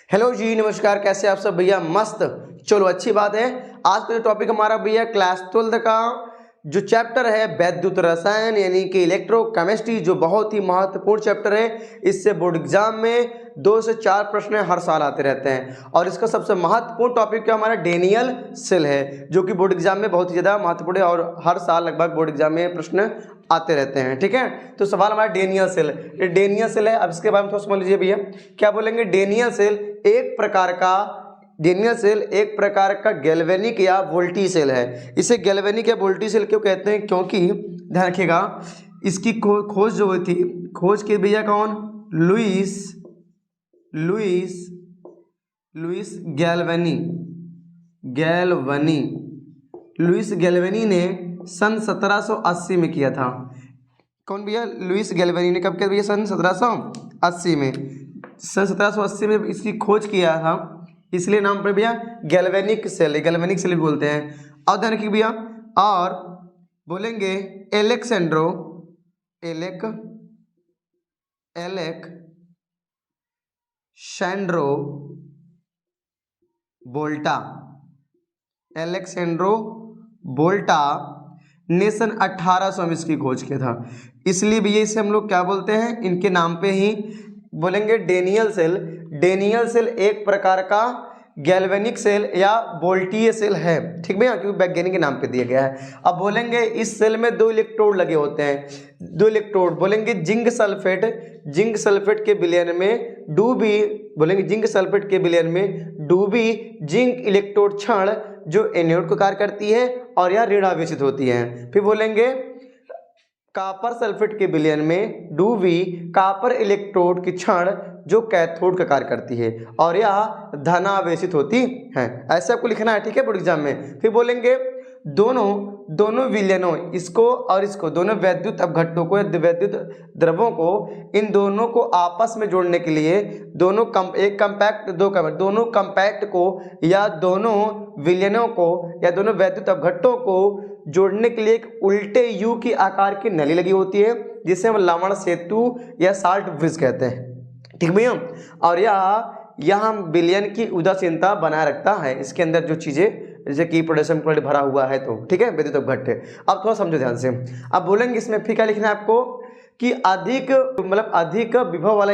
Hello जी, नमस्कार। कैसे आप सब भैया? मस्त। चलो अच्छी बात है। आज का जो टॉपिक हमारा भैया क्लास 12 का जो चैप्टर है वैद्युत रसायन यानी कि इलेक्ट्रोकेमिस्ट्री, जो बहुत ही महत्वपूर्ण चैप्टर है। इससे बोर्ड एग्जाम में 2 से 4 प्रश्न हर साल आते रहते हैं और इसका सबसे महत्वपूर्ण टॉपिक क्या हमारा डेनियल सेल है, जो कि बोर्ड एग्जाम में बहुत ही ज़्यादा महत्वपूर्ण है और हर साल लगभग बोर्ड एग्जाम में प्रश्न आते रहते हैं। ठीक है, तो सवाल हमारा डेनियल सेल, ये डेनियल सेल है। अब इसके बारे में थोड़ा समझ लीजिए भैया, क्या बोलेंगे। डेनियल सेल एक प्रकार का गैल्वेनिक या वोल्टी सेल है। इसे गैल्वेनिक या वोल्टी सेल क्यों कहते हैं? क्योंकि ध्यान रखिएगा, इसकी खोज जो हुई थी, खोज की भैया कौन? लुइस गैल्वेनी ने सन 1780 में किया था। कौन भैया? लुइस गैल्वेनी ने कब किया भैया? सन 1780 में। सन 1780 में इसकी खोज किया था, इसलिए नाम पर भैया गैल्वेनिक सेल बोलते हैं। और ध्यान रखिए भैया, और बोलेंगे एलेक्सेंड्रो बोल्टा ने सन 1800 में इसकी खोज किया था। इसलिए भैया इसे हम लोग क्या बोलते हैं? इनके नाम पे ही बोलेंगे डेनियल सेल एक प्रकार का गैल्वेनिक सेल या वोल्टीय सेल है। ठीक भैया, क्योंकि वैज्ञानिक के नाम पे दिया गया है। अब बोलेंगे इस सेल में 2 इलेक्ट्रोड लगे होते हैं। 2 इलेक्ट्रोड बोलेंगे जिंक सल्फेट के विलयन में डूबी जिंक इलेक्ट्रोड क्षण जो एनोड को कार्य करती है और यह ऋणावेशित होती है। फिर बोलेंगे कॉपर सल्फेट के विलयन में डूबी कॉपर इलेक्ट्रोड की क्षण जो कैथोड का कार्य करती है और यह धनावेशित होती है। ऐसे आपको लिखना है, ठीक है, बोर्ड एग्जाम में। फिर बोलेंगे दोनों विलयनों, इसको और इसको, दोनों वैद्युत अपघट्टों को या वैद्युत द्रवों को, इन दोनों को आपस में जोड़ने के लिए दोनों कंपैक्ट को या दोनों विलयनों को या दोनों वैद्युत अपघट्टों को जोड़ने के लिए एक उल्टे यू की आकार की नली लगी होती है, जिसे हम लवण सेतु या साल्ट ब्रिज कहते हैं। ठीक भैया, और यह विलयन की उदासीनता बनाए रखता है। इसके अंदर जो चीजें जैसे कि पोटेशियम क्लोराइड भरा हुआ है, तो ठीक है, वैद्युत अपघट्ट है। अब थोड़ा समझो ध्यान से। अब बोलेंगे इसमें फिर क्या लिखना है आपको कि अधिक विभव वाला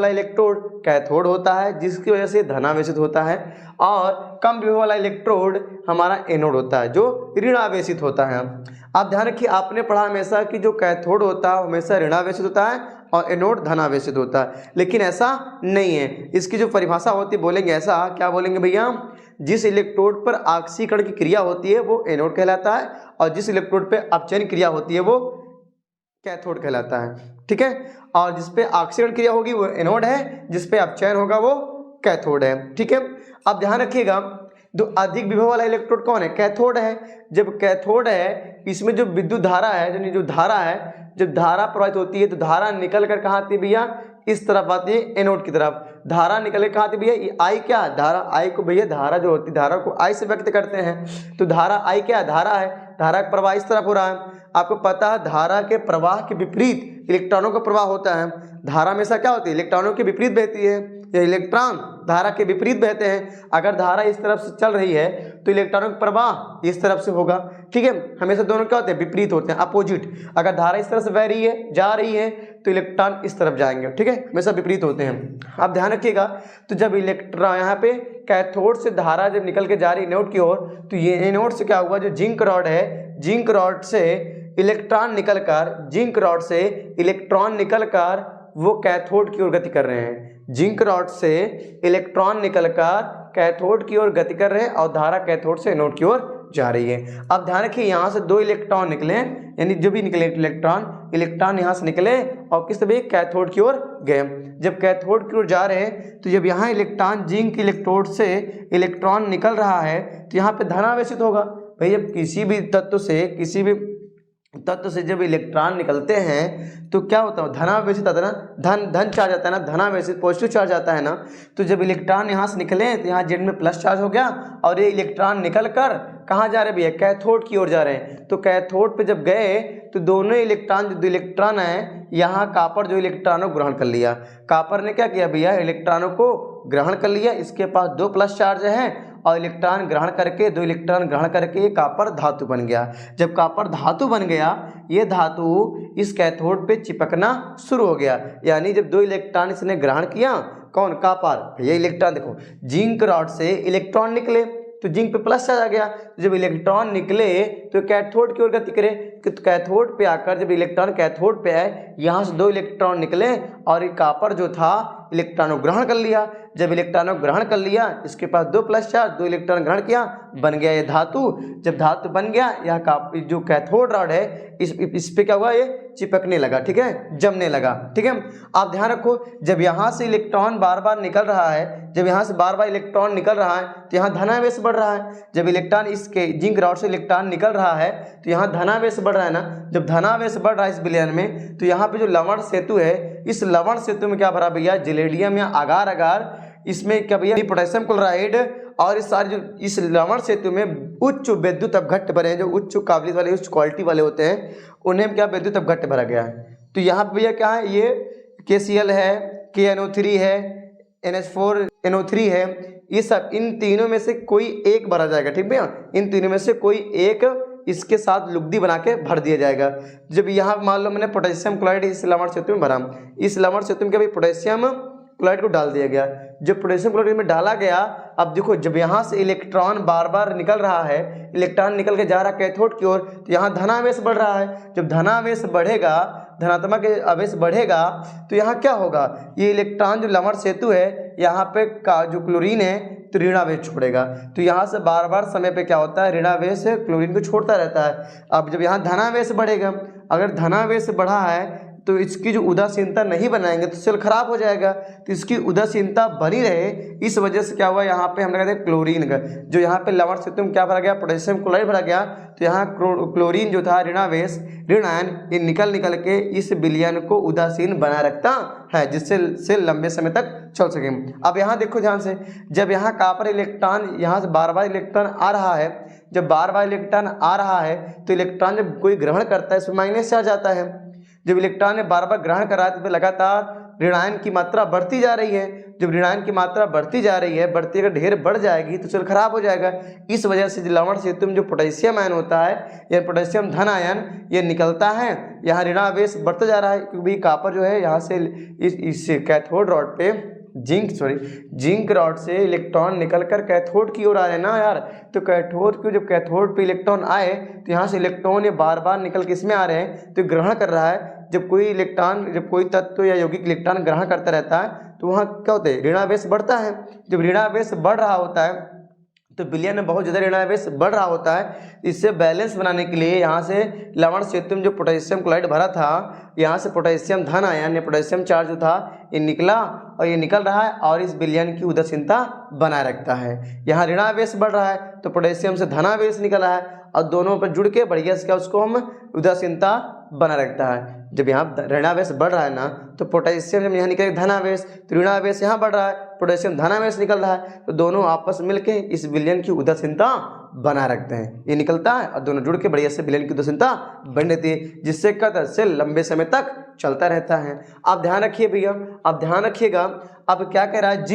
इलेक्ट्रोड कैथोड होता है, जिसकी वजह से धनावेशित होता है, और कम विभव वाला इलेक्ट्रोड हमारा एनोड होता है, जो ऋणावेशित होता है। आप ध्यान रखिए, आपने पढ़ा हमेशा कि जो कैथोड होता है हमेशा ऋणावेशित होता है और एनोड धनावेशित होता है, लेकिन ऐसा नहीं है। इसकी जो परिभाषा होती है, बोलेंगे ऐसा, क्या बोलेंगे भैया? जिस इलेक्ट्रोड पर ऑक्सीकरण की क्रिया होती है वो एनोड कहलाता है, और जिस इलेक्ट्रोड पे अपचयन क्रिया होती है वो कैथोड कहलाता है। ठीक है, और जिस पे ऑक्सीकरण क्रिया होगी वो एनोड है, जिस पे अपचयन होगा वो कैथोड है। ठीक है, अब ध्यान रखिएगा, जो अधिक विभव वाला इलेक्ट्रोड कौन है? कैथोड है। जब कैथोड है, इसमें जो विद्युत धारा है, जो धारा है, जब धारा प्रवाहित होती है तो धारा निकल कर कहाँ आती है भैया? इस तरफ आती है, एनोड की तरफ। धारा निकल कर कहाँ आती है भैया? ये आई क्या? धारा आई को भैया, धारा जो होती है, धारा को आई से व्यक्त करते हैं, तो धारा आई क्या? धारा है। धारा का प्रवाह इस तरफ हो रहा है। आपको पता है धारा के प्रवाह के विपरीत इलेक्ट्रॉनों का प्रवाह होता है। धारा हमेशा क्या होती है? इलेक्ट्रॉनों के विपरीत बहती है, या इलेक्ट्रॉन धारा के विपरीत बहते हैं। अगर धारा इस तरफ से चल रही है तो इलेक्ट्रॉनों का प्रवाह इस तरफ से होगा। ठीक है, हमेशा दोनों क्या होते हैं? विपरीत होते हैं, अपोजिट। अगर धारा इस तरफ से बह रही है, जा रही है, तो इलेक्ट्रॉन इस तरफ जाएंगे। ठीक है, हमेशा विपरीत होते हैं। आप ध्यान रखिएगा, तो जब इलेक्ट्रॉन यहाँ पे कैथोड से धारा जब निकल के जा रही है एनोड की ओर, तो ये एनोड से क्या हुआ? जो जिंक रॉड है, जिंक रॉड से इलेक्ट्रॉन निकलकर वो कैथोड की ओर गति कर रहे हैं। जिंक रॉड से इलेक्ट्रॉन निकलकर कैथोड की ओर गति कर रहे हैं और धारा कैथोड से एनोड की ओर जा रही है। अब ध्यान रखिए, यहाँ से 2 इलेक्ट्रॉन निकले, यानी जो भी निकले इलेक्ट्रॉन यहाँ से निकले और किस तरह? कैथोड की ओर गए। जब कैथोड की ओर जा रहे हैं तो जब यहाँ इलेक्ट्रॉन जिंक इलेक्ट्रोड से इलेक्ट्रॉन निकल रहा है तो यहाँ पे धनावेशित होगा। भाई जब किसी भी तत्व से, किसी भी तत्व से जब इलेक्ट्रॉन निकलते हैं तो क्या होता है, धनावेशित आता है ना, धन चार्ज आता है ना, धनावेशित पॉजिटिव चार्ज आता है ना। तो जब इलेक्ट्रॉन यहाँ से निकले तो यहाँ जेड में प्लस चार्ज हो गया और ये इलेक्ट्रॉन निकल कर कहाँ जा रहे भैया, कैथोड की ओर जा रहे हैं। तो कैथोड पे जब गए तो दोनों इलेक्ट्रॉन, जो दो इलेक्ट्रॉन है यहाँ कापर जो इलेक्ट्रॉनों को ग्रहण कर लिया, कापर ने क्या किया भैया, इलेक्ट्रॉनों को ग्रहण कर लिया, इसके पास 2 प्लस चार्ज है और इलेक्ट्रॉन ग्रहण करके 2 इलेक्ट्रॉन ग्रहण करके ये कापर धातु बन गया। जब कापर धातु बन गया, ये धातु इस कैथोड पे चिपकना शुरू हो गया, यानी जब 2 इलेक्ट्रॉन इसने ग्रहण किया, कौन, कापर, ये इलेक्ट्रॉन देखो जिंक रॉड से इलेक्ट्रॉन निकले तो जिंक पे प्लस चार्ज आ गया। जब इलेक्ट्रॉन निकले तो कैथोड की ओर गति करे, तो कैथोड पे आकर जब इलेक्ट्रॉन कैथोड पे आए, यहाँ से 2 इलेक्ट्रॉन निकले और ये कापर जो था इलेक्ट्रॉनों ग्रहण कर लिया। जब इलेक्ट्रॉनों ग्रहण कर लिया, इसके पास 2 प्लस चार्ज, 2 इलेक्ट्रॉन ग्रहण किया, बन गया ये धातु। जब धातु बन गया, यह जो कैथोड रॉड है इस पे क्या हुआ, ये चिपकने लगा, ठीक है, जमने लगा, ठीक है। आप ध्यान रखो, जब यहाँ से इलेक्ट्रॉन बार बार निकल रहा है, जब यहाँ से बार बार इलेक्ट्रॉन निकल रहा है तो यहाँ धनावेश बढ़ रहा है। जब इलेक्ट्रॉन इसके जिंक रॉड से इलेक्ट्रॉन निकल रहा है तो यहाँ धनावेश बढ़ रहा है ना। जब धनावेश बढ़ रहा है इस विलयन में, तो यहाँ पे जो लवण सेतु है, इस लवण सेतु में क्या भरा भैया, जलेडियम या अगार अगार, इसमें क्या भैया पोटेशियम क्लोराइड, और इस सारे जो इस लवण सेतु में उच्च विद्युत अपघट्ट भरे हैं, जो उच्च काबिलियत वाले, उच्च क्वालिटी वाले होते हैं, उन्हें क्या विद्युत अपघट्ट भरा गया है। तो यहाँ पे भैया क्या है, ये KCl है, KNO3 है, NH4NO3 है, ये सब इन तीनों में से कोई एक भरा जाएगा, ठीक भैया, इन तीनों में से कोई एक इसके साथ लुगदी बना के भर दिया जाएगा। जब यहाँ मान लो मैंने पोटेशियम क्लोराइड इस लवण सेतु में भरा, इस लवण सेतु में क्या भाई पोटेशियम क्लोराइड को डाल दिया गया। जब पोटेशियम क्लोराइड में डाला गया, अब देखो जब यहाँ से इलेक्ट्रॉन बार बार निकल रहा है, इलेक्ट्रॉन निकल के जा रहा है कैथोड की ओर, तो यहाँ धनावेश बढ़ रहा है। जब धनावेश बढ़ेगा, धनात्मक आवेश बढ़ेगा, तो यहाँ क्या होगा, ये इलेक्ट्रॉन जो लवण सेतु है, यहाँ पे का जो क्लोरीन है तो ऋणावेश छोड़ेगा। तो यहाँ से बार बार समय पे क्या होता है, ऋणावेश क्लोरीन को छोड़ता रहता है। अब जब यहाँ धनावेश बढ़ेगा, अगर धनावेश बढ़ा है तो इसकी जो उदासीनता नहीं बनाएंगे तो सेल खराब हो जाएगा। तो इसकी उदासीनता बनी रहे, इस वजह से क्या हुआ, यहाँ पे हम कहते हैं क्लोरीन का, जो यहाँ पे लवण सेतु में क्या भरा गया, पोटेशियम क्लोराइड भरा गया, तो यहाँ क्लोरीन जो था ऋणावेश, ऋण आयन, ये निकल के इस विलयन को उदासीन बनाए रखता है, जिससे सेल लंबे समय तक चल सके। अब यहाँ देखो ध्यान से, जब यहाँ कापर इलेक्ट्रॉन यहाँ से बार बार इलेक्ट्रॉन आ रहा है, जब बार बार इलेक्ट्रॉन आ रहा है तो इलेक्ट्रॉन जब कोई ग्रहण करता है इसमें माइनस चार्ज आता है। जब इलेक्ट्रॉन ने बार बार ग्रहण करा तो लगातार ऋणायन की मात्रा बढ़ती जा रही है। जब ऋणायन की मात्रा बढ़ती जा रही है, बढ़ती अगर ढेर बढ़ जाएगी तो सेल खराब हो जाएगा। इस वजह से लवण सेतु में जो पोटेशियम आयन होता है, यह पोटेशियम धन आयन ये निकलता है, यहाँ ऋणावेश बढ़ता जा रहा है, क्योंकि कापर जो है यहाँ से इस कैथोड रॉड पे जिंक रॉड से इलेक्ट्रॉन निकलकर कैथोड की ओर आ रहे हैं ना यार। तो कैथोड की जब कैथोड पे इलेक्ट्रॉन आए तो यहाँ से इलेक्ट्रॉन ये बार बार निकल के इसमें आ रहे हैं, तो ग्रहण कर रहा है। जब कोई इलेक्ट्रॉन, जब कोई तत्व या यौगिक इलेक्ट्रॉन ग्रहण करता रहता है तो वहाँ क्या होता है, ऋणावेश बढ़ता है। जब ऋणावेश बढ़ रहा होता है तो विलयन में बहुत ज़्यादा ऋणावेश बढ़ रहा होता है। इससे बैलेंस बनाने के लिए यहाँ से लवण सेतु में जो पोटेशियम क्लोराइड भरा था, यहाँ से पोटेशियम धन आयन या पोटेशियम चार्ज जो था ये निकला और ये निकल रहा है और इस विलयन की उदासीनता बनाए रखता है। यहाँ ऋणावेश बढ़ रहा है तो पोटेशियम से धनावेश निकल रहा है और दोनों पर जुड़ के बढ़िया से उसको हम उदासीनता बना रखता है। जब यहाँ ऋणावेश बढ़ रहा है ना तो पोटेशियम जब यहाँ निकले धनावेश, तो ऋणावेश यहाँ बढ़ रहा है, पोटेशियम धनावेश निकल रहा है, तो दोनों आपस में मिलके इस विलयन की उदासीनता बनाए रखते हैं। ये निकलता है और दोनों जुड़ के बढ़िया से विलयन की उदासीनता बन रहती है, जिससे क्या सेल लंबे समय तक चलता रहता है। आप ध्यान रखिए भैया, आप ध्यान रखिएगा। अब क्या कह रहा है,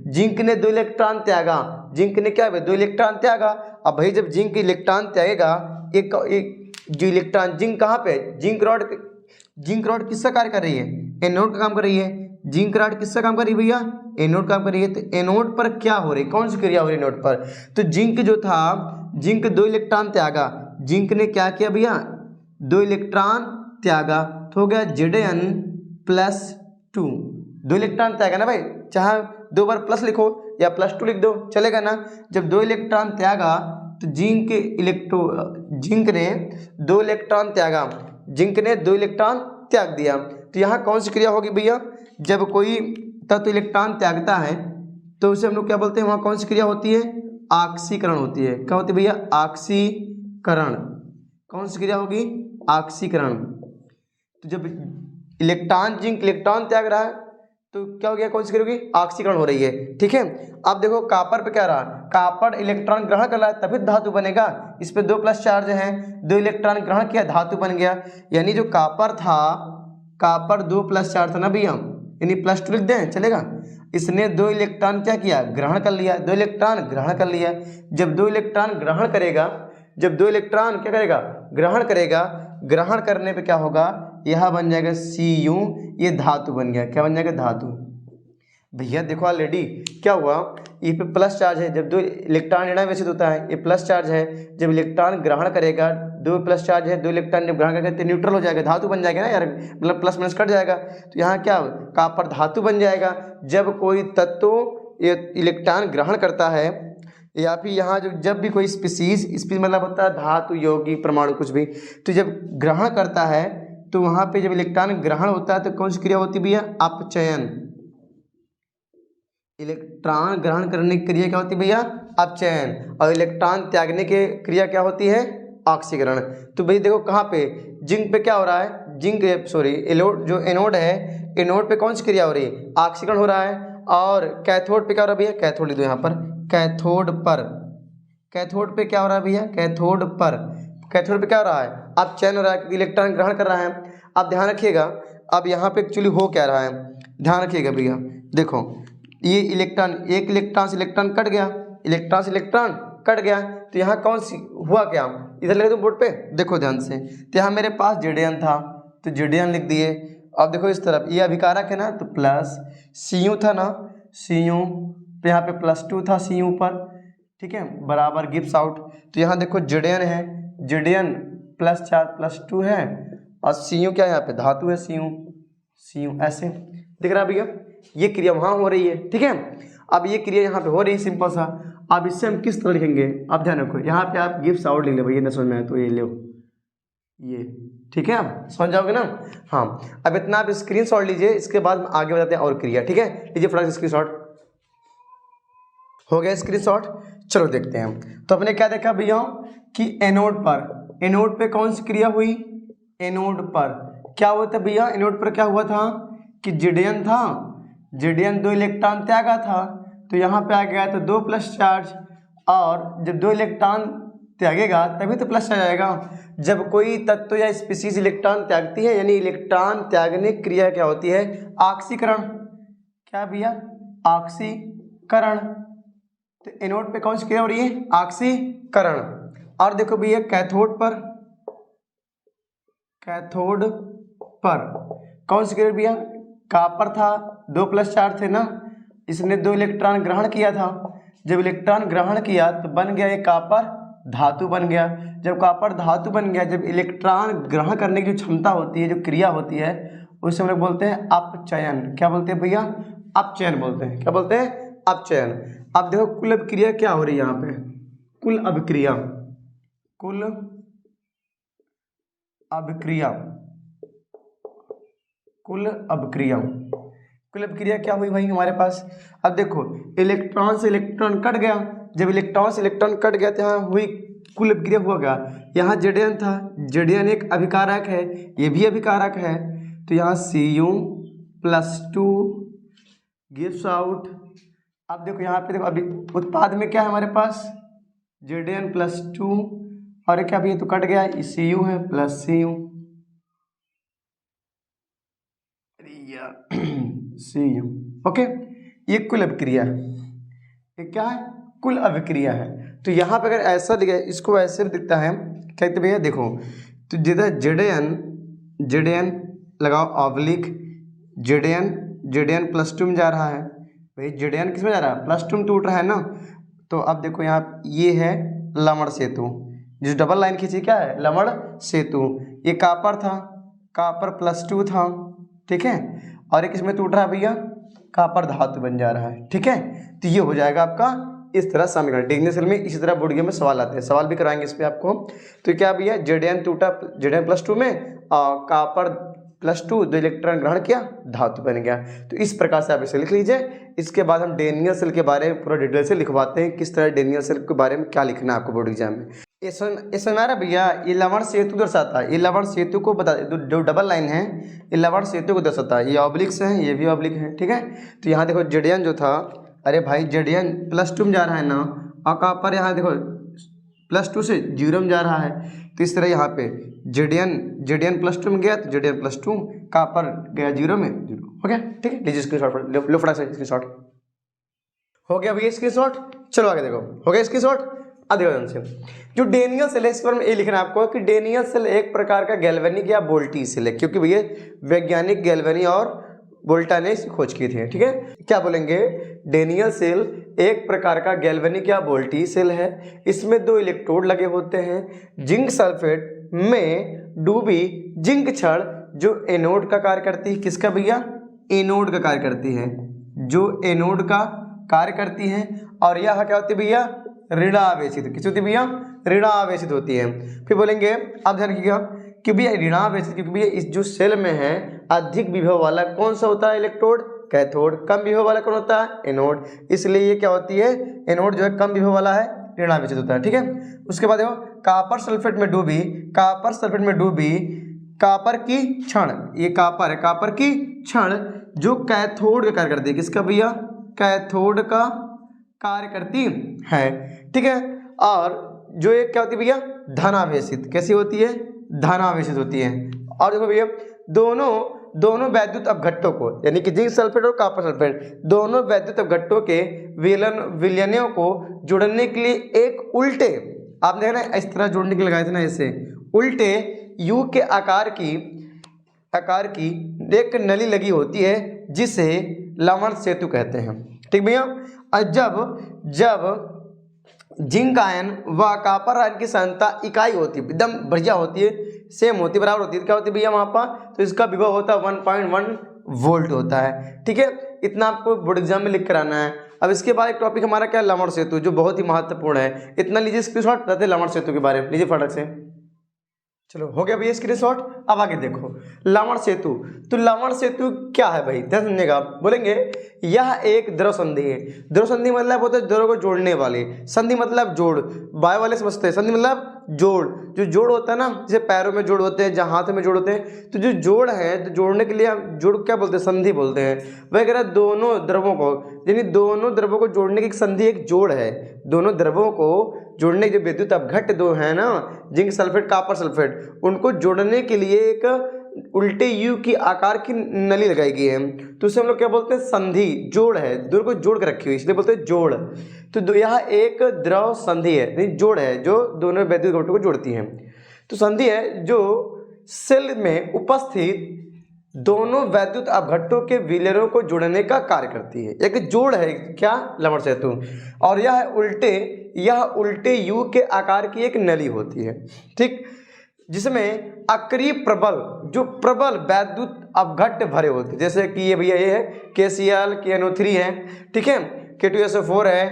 जिंक ने 2 इलेक्ट्रॉन त्यागा, जिंक ने क्या 2 इलेक्ट्रॉन त्यागा। अब भाई जब जिंक इलेक्ट्रॉन त्यागेगा, एक जो इलेक्ट्रॉन जिंक कहाँ पे, जिंक रॉड किसका कार्य कर रही है, एनोड का काम कर रही है। जिंक रॉड किसका काम कर रही है भैया, एनोड काम कर रही है। तो एनोड पर क्या हो रही है, कौन सी क्रिया हो रही है एनोड पर, तो जिंक जो था, जिंक 2 इलेक्ट्रॉन त्यागा, जिंक ने क्या किया भैया 2 इलेक्ट्रॉन त्यागा, तो हो गया Zn+2, 2 इलेक्ट्रॉन त्यागा ना भाई, चाहे 2 बार प्लस लिखो या +2 लिख दो चलेगा ना। जब 2 इलेक्ट्रॉन त्यागा तो जिंक ने 2 इलेक्ट्रॉन त्यागा, जिंक ने 2 इलेक्ट्रॉन त्याग दिया। तो यहाँ कौन सी क्रिया होगी भैया, जब कोई तत्व इलेक्ट्रॉन त्यागता है तो उसे हम लोग क्या बोलते हैं, वहाँ कौन सी क्रिया होती है, आक्सीकरण होती है। क्या होती है भैया, आक्सीकरण। कौन सी क्रिया होगी, ऑक्सीकरण। तो जब इलेक्ट्रॉन जिंक इलेक्ट्रॉन त्याग रहा है तो क्या हो गया, कौन सी क्रिया होगी, ऑक्सीकरण हो रही है। ठीक है, अब देखो कापर पे क्या रहा, कापर इलेक्ट्रॉन ग्रहण कर रहा है तभी धातु बनेगा। इस पे 2 प्लस चार्ज है, 2 इलेक्ट्रॉन ग्रहण किया धातु बन गया। यानी जो कापर था, कापर 2 प्लस चार्ज था ना भैया, यानी +2 लिख दें चलेगा। इसने 2 इलेक्ट्रॉन क्या किया, ग्रहण कर लिया, 2 इलेक्ट्रॉन ग्रहण कर लिया। जब 2 इलेक्ट्रॉन ग्रहण करेगा, जब 2 इलेक्ट्रॉन क्या करेगा, ग्रहण करेगा, ग्रहण करने पे क्या होगा, यह बन जाएगा Cu, ये धातु बन गया। क्या बन जाएगा, धातु। भैया देखो ऑलरेडी क्या हुआ, ये पे प्लस चार्ज है, जब 2 इलेक्ट्रॉन ऋणावेशित होता है, ये प्लस चार्ज है, जब इलेक्ट्रॉन ग्रहण करेगा 2 प्लस चार्ज है, 2 इलेक्ट्रॉन जब ग्रहण करेगा तो न्यूट्रल हो जाएगा, धातु बन जाएगा ना यार, मतलब प्लस माइनस कट जाएगा। तो यहाँ क्या कापर धातु बन जाएगा। जब कोई तत्व ये इलेक्ट्रॉन ग्रहण करता है, या फिर यहाँ जो जब भी कोई स्पीसीज मतलब होता है धातु यौगिक परमाणु कुछ भी, तो जब ग्रहण करता है तो वहाँ पे जब इलेक्ट्रॉन ग्रहण होता है तो कौन सी क्रिया होती है भैया, अपचयन। इलेक्ट्रॉन ग्रहण करने की क्रिया क्या होती है भैया, अपचयन। और इलेक्ट्रॉन त्यागने की क्रिया क्या होती है, ऑक्सीकरण। तो भाई देखो कहाँ पे जिंक पे क्या हो रहा है, जिंक सॉरी जो एनोड है, एनोड पे कौन सी क्रिया हो रही है, ऑक्सीकरण हो रहा है। और कैथोड पे क्या हो रहा है भैया, कैथोड लिख दो यहाँ पर, कैथोड पर, कैथोड पे क्या हो रहा है भैया, कैथोड पर, कैथोड पे क्या हो रहा है, अपचयन हो रहा है क्योंकि इलेक्ट्रॉन ग्रहण कर रहा है। अब ध्यान रखिएगा, अब यहाँ पे एक्चुअली हो क्या रहा है, ध्यान रखिएगा भैया। देखो ये इलेक्ट्रॉन, एक इलेक्ट्रॉन से इलेक्ट्रॉन कट गया, इलेक्ट्रॉन से इलेक्ट्रॉन कट गया, तो यहाँ कौन सी हुआ क्या, इधर लिख दो बोर्ड पे, देखो ध्यान से। तो यहाँ मेरे पास Zn था तो Zn लिख दिए। अब देखो इस तरफ ये अभिकारक है ना, तो प्लस Cu था ना, Cu पे यहाँ पे +2 था Cu पर, ठीक है, बराबर गिव्स आउट। तो यहाँ देखो Zn है, Zn +4 +2 है, और Cu क्या है, यहाँ पे धातु है Cu ऐसे दिख रहा है भैया। ये क्रिया वहाँ हो रही है, ठीक है। अब ये क्रिया यहाँ पे हो रही है, सिंपल सा। अब इससे हम किस तरह लिखेंगे, आप ध्यान रखो, यहाँ पे आप गिव्स आउट लिख ले भैया, न समझ में आए तो ये लो, ये ठीक है, आप समझ जाओगे ना। हाँ, अब इतना आप स्क्रीनशॉट लीजिए, इसके बाद आगे बताते हैं और क्रिया, ठीक है। लीजिए फटाफट स्क्रीनशॉट, हो गया स्क्रीनशॉट। चलो देखते हैं। तो अपने क्या देखा भैया कि एनोड पर, एनोड पे कौन सी क्रिया हुई, एनोड पर क्या हुआ था भैया, एनोड पर क्या हुआ था कि Zn था, Zn 2 इलेक्ट्रॉन त्यागा था, तो यहाँ पे आ गया तो 2 प्लस चार्ज, और जब 2 इलेक्ट्रॉन त्यागेगा तभी तो प्लस चार्ज आएगा। जब कोई तत्व या स्पीसीज इलेक्ट्रॉन त्यागती है, यानी इलेक्ट्रॉन त्यागने की क्रिया क्या होती है, ऑक्सीकरण। क्या भैया, ऑक्सीकरण। तो एनोड पे कौन सी क्रिया हो रही है, ऑक्सीकरण। और देखो भैया कैथोड पर, कैथोड पर कौन सी क्रिया भैया, कापर था, 2 प्लस चार्ज थे ना, इसने 2 इलेक्ट्रॉन ग्रहण किया था, जब इलेक्ट्रॉन ग्रहण किया तो बन गया ये कापर धातु बन गया। जब कापर धातु बन गया, जब इलेक्ट्रॉन ग्रहण करने की जो क्षमता होती है, जो क्रिया होती है, उसे हम लोग बोलते हैं अपचयन। क्या बोलते हैं भैया, अपचयन बोलते हैं। क्या बोलते हैं, अपचयन। अब देखो कुल अभिक्रिया क्या हो रही है यहाँ पे, कुल अभिक्रिया, कुल अभिक्रिया, कुल अभिक्रिया, कुल अभिक्रिया क्या हुई भाई हमारे पास। अब देखो इलेक्ट्रॉन से इलेक्ट्रॉन कट गया, जब इलेक्ट्रॉन से इलेक्ट्रॉन कट गया तो यहाँ हुई कुल अभिक्रिया हुआ क्या, यहाँ Zn था, Zn एक अभिकारक है, ये भी अभिकारक है, तो यहाँ Cu+2 गिव्स आउट। अब देखो यहाँ पे देखो अभी उत्पाद में क्या है हमारे पास, Zn+2 और क्या भी है तो कट गया, Cu है प्लस Cu, Cu, ओके। ये कुल अभिक्रिया है, ये क्या है, कुल अभिक्रिया है। तो यहाँ पे अगर ऐसा दिखे, इसको ऐसे दिखता है, क्या कहते भैया देखो, तो जिधर Zn लगाओ ऑब्लिक, Zn+2 में जा रहा है भाई, Zn किस में जा रहा है, +2 में टूट रहा है ना। तो अब देखो यहाँ ये है लमण सेतु, जिस डबल लाइन खींची क्या है, लमण सेतु। ये कापर था, कापर +2 था, ठीक है, और एक इसमें टूट रहा है भैया, कापर धातु बन जा रहा है, ठीक है। तो ये हो जाएगा आपका इस तरह समीकरण। डिग्री सेल में इसी तरह बोर्ड गेम में सवाल आते हैं, सवाल भी कराएंगे इस पे आपको। तो क्या भैया Zn टूटा, Zn+2 में, कापर +2 2 इलेक्ट्रॉन ग्रहण किया, धातु बन गया। तो इस प्रकार से आप इसे लिख लीजिए। इसके बाद हम डेनियल सेल के बारे में पूरा डिटेल से लिखवाते हैं, किस तरह डेनियल सेल के बारे में क्या लिखना है आपको बोर्ड एग्जाम में। ये समझ आ रहा भैया, ये लवण सेतु दर्शाता है, ये लवण सेतु को बता, जो डबल लाइन है ये लवण सेतु को दर्शाता है। ये ऑब्लिक्स है, ये भी ऑब्लिक है, ठीक है। तो यहाँ देखो जेडियन जो था, अरे भाई जेडियन +2 में जा रहा है ना, और कॉपर यहाँ देखो +2 से 0 में जा रहा है। तो इस तरह यहाँ पे जेडियन +2 में गया तो जेडियन +2, कॉपर गया 0 में 0, हो गया, ठीक है। लीजिए स्क्रीनशॉट, लो फटाक से स्क्रीनशॉट। हो गया भैया स्क्रीनशॉट, चलो आगे देखो, हो गया स्क्रीनशॉट। ध्यान से जो डेनियल सेल है, इस पर में ये लिखना है आपको कि डेनियल सेल एक प्रकार का गैल्वेनिक या वोल्टी सेल है, क्योंकि भैया वैज्ञानिक गैल्वेनी और वोल्टा ने इसकी खोज की थी, ठीक है। क्या बोलेंगे, डेनियल सेल एक प्रकार का गैल्वेनिक या वोल्टी सेल है। इसमें 2 इलेक्ट्रोड लगे होते हैं। जिंक सल्फेट में डूबी जिंक छड़ जो एनोड का कार्य करती है, किसका भैया, एनोड का कार्य करती है, जो एनोड का कार्य करती है। और यह क्या होती है भैया, ऋणावेशित, किस होती है भैया, ऋणावेशित होती है। फिर बोलेंगे, अब ध्यान रखिएगा कि भैया ऋणावेशित, क्योंकि भैया इस जो सेल में है अधिक विभव वाला कौन सा होता है, इलेक्ट्रोड, कैथोड। कम विभव वाला कौन होता है, एनोड। इसलिए ये क्या होती है, एनोड जो है कम विभव वाला है, ऋणावेशित होता है, ठीक है। उसके बाद देखो कॉपर सल्फेट में डूबी, कॉपर सल्फेट में डूबी कॉपर की क्षण, ये कॉपर है, कॉपर की क्षण जो कैथोड का कार्य करती है, किसका भैया, कैथोड का कार्य करती है, ठीक है। और जो एक क्या होती है भैया, धनावेशित, कैसी होती है, धनावेशित होती है। और देखो भैया दोनों वैद्युत अपघट्टों को, यानी कि जिंक सल्फेट और कॉपर सल्फेट, दोनों वैद्युत अपघट्टों के विलयनों को जोड़ने के लिए एक उल्टे, आपने देखा ना इस तरह जोड़ने के लिए लगाए थे ना, ऐसे उल्टे यू के आकार की एक नली लगी होती है, जिसे लवण सेतु कहते हैं, ठीक भैया। और जब जिंक आयन व कॉपर आयन की सांद्रता इकाई होती है, एकदम बढ़िया होती है, सेम होती है, बराबर होती है, क्या होती है भैया वहाँ पर, तो इसका विभव होता है 1.1 वोल्ट होता है, ठीक है। इतना आपको बोर्ड एग्जाम में लिख कर आना है। अब इसके बाद एक टॉपिक हमारा क्या है, लवण सेतु, जो बहुत ही महत्वपूर्ण है। इतना लीजिए स्क्रीनशॉट, बताते हैं लवण सेतु के बारे में, लीजिए फटक से। चलो हो गया भैया स्क्रीनशॉट। अब आगे देखो लवण सेतु। तो लवण सेतु क्या है भाई, ध्यान सुनिएगा आप। बोलेंगे यह एक द्रव संधि है। द्रव संधि मतलब होता है द्रव को जोड़ने वाली, संधि मतलब जोड़, बाय वाले समझते हैं, संधि मतलब जोड़। जो जोड़ होता है ना, जैसे पैरों में जोड़ होते हैं, जहाँ हाथ में जोड़ होते हैं, तो जो जोड़ है, तो जोड़ने के लिए हम जोड़ क्या बोलते हैं, संधि बोलते हैं। वह कह रहा है दोनों द्रवों को, यानी दोनों द्रवों को जोड़ने की एक संधि एक जोड़ है। दोनों द्रवों को जोड़ने के, जो विद्युत अपघट्ट दो है ना, जिंक सल्फेट कॉपर सल्फेट, उनको जोड़ने के लिए एक उल्टे यू की आकार की नली लगाई गई है, तो उसे हम लोग क्या बोलते हैं, संधि, जोड़ है, दोनों को जोड़ कर रखी हुई, इसलिए बोलते हैं जोड़। तो यह एक द्रव संधि है, नहीं जोड़ है, जो दोनों वैद्युत घटकों को जोड़ती है। तो संधि है जो सेल में उपस्थित दोनों वैद्युत अपघट्टों के विलयनों को जोड़ने का कार्य करती है। एक जोड़ है क्या, लवण सेतु। और यह उल्टे यू के आकार की एक नली होती है, ठीक, जिसमें अक्रिय प्रबल, जो प्रबल वैद्युत अपघट्ट भरे होते हैं, जैसे कि ये भैया ये है KCl KNO3 है, ठीक है, K2SO4 है,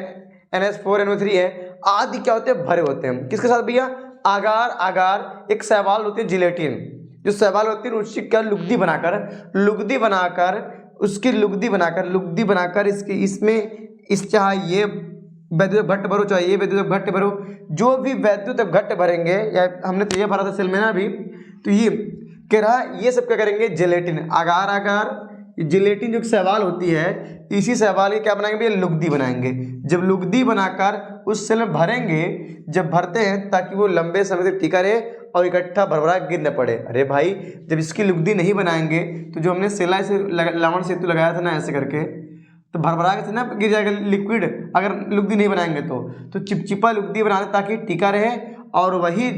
NH4NO3 है, आदि क्या होते हैं, भरे होते हैं। किसके साथ भैया, आगार एक शैवाल होती है, जिलेटिन, जो शैवाल होती है उसकी क्या लुगदी बनाकर इसकी इसमें इस चाहे ये वैद्युत अपघट्ट भरो, चाहे ये वैद्युत अपघट्ट भरो, जो भी वैद्युत अपघट्ट भरेंगे, या हमने तो ये भरा था सेल में ना अभी, तो ये कह रहा है ये सब क्या करेंगे, जिलेटिन, आगार जिलेटिन जो शैवाल होती है, इसी शैवाल की क्या बनाएंगे, लुगदी बनाएंगे। जब लुगदी बनाकर उस सेल में भरेंगे, जब भरते हैं ताकि वो लंबे समय तक टिका रहे और इकट्ठा भरभरा गिर न पड़े। अरे भाई जब इसकी लुगदी नहीं बनाएंगे, तो जो हमने सेलाई से लवण सेतु लगाया था ना ऐसे करके, तो भरभरा के ना गिर जाएगा लिक्विड, अगर लुगदी नहीं बनाएंगे तो चिपचिपा लुगदी बना दे ताकि टिका रहे, और वही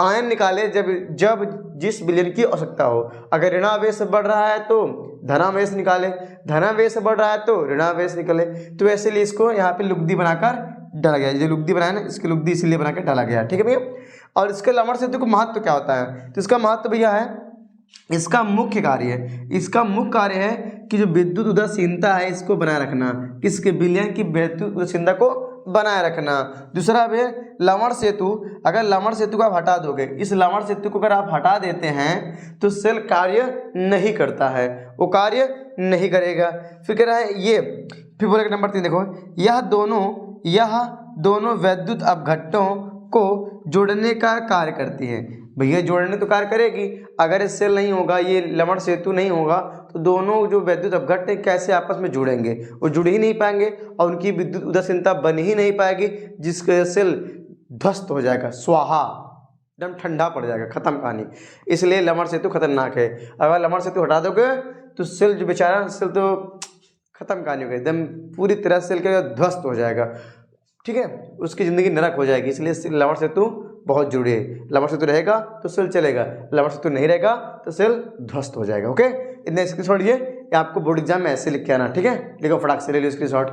आयन निकाले जब जिस विलयन की आवश्यकता हो। अगर ऋणावेश बढ़ रहा है तो धनावेश निकाले, धनावेश बढ़ रहा है तो ऋणावेश निकले। तो ऐसे लिए इसको यहाँ पे लुगदी बनाकर डाला गया, जो लुगदी बनाया ना, इसकी लुगदी इसीलिए बनाकर डाला गया, ठीक है भैया। और इसके लवण सेतु का महत्व क्या होता है, तो इसका महत्व भैया है, इसका मुख्य कार्य है कि जो विद्युत उदासीनता है इसको बनाए रखना, किसके, विलयन की विद्युत उदासीनता को बनाए रखना। दूसरा है लवण सेतु, अगर लवण सेतु को आप हटा दोगे, इस लवण सेतु को अगर आप हटा देते हैं तो सेल कार्य नहीं करता है, वो कार्य नहीं करेगा। फिर कह रहा है ये, फिर बोलेगा नंबर 3 देखो, यह दोनों वैद्युत अपघट्टों को जोड़ने का कार्य करती है। भैया जोड़ने तो कार्य करेगी, अगर ये सेल नहीं होगा, ये लवण सेतु नहीं होगा, तो दोनों जो विद्युत अपघट्य कैसे आपस में जुड़ेंगे, वो जुड़ ही नहीं पाएंगे और उनकी विद्युत उदासीनता बन ही नहीं पाएगी, जिसकी वजह से सेल ध्वस्त हो जाएगा, स्वाहा, एकदम ठंडा पड़ जाएगा, खत्म कहानी। इसलिए लवण सेतु खतरनाक है। अगर लवण सेतु हटा दोगे तो सेल जो बेचारा, सेल तो खत्म कहानी हो गई, एकदम पूरी तरह सेल के ध्वस्त हो जाएगा, ठीक है, उसकी ज़िंदगी नरक हो जाएगी। इसलिए लवण सेतु बहुत जरूरी है। लवण सेतु रहेगा तो सेल चलेगा, लवण सेतु नहीं रहेगा तो सेल ध्वस्त हो जाएगा। ओके, इतने स्क्रीनशॉट ये आपको बोर्ड एग्जाम में ऐसे लिख के आना, ठीक है, लिखो फटाक से, ले लो स्क्रीनशॉट।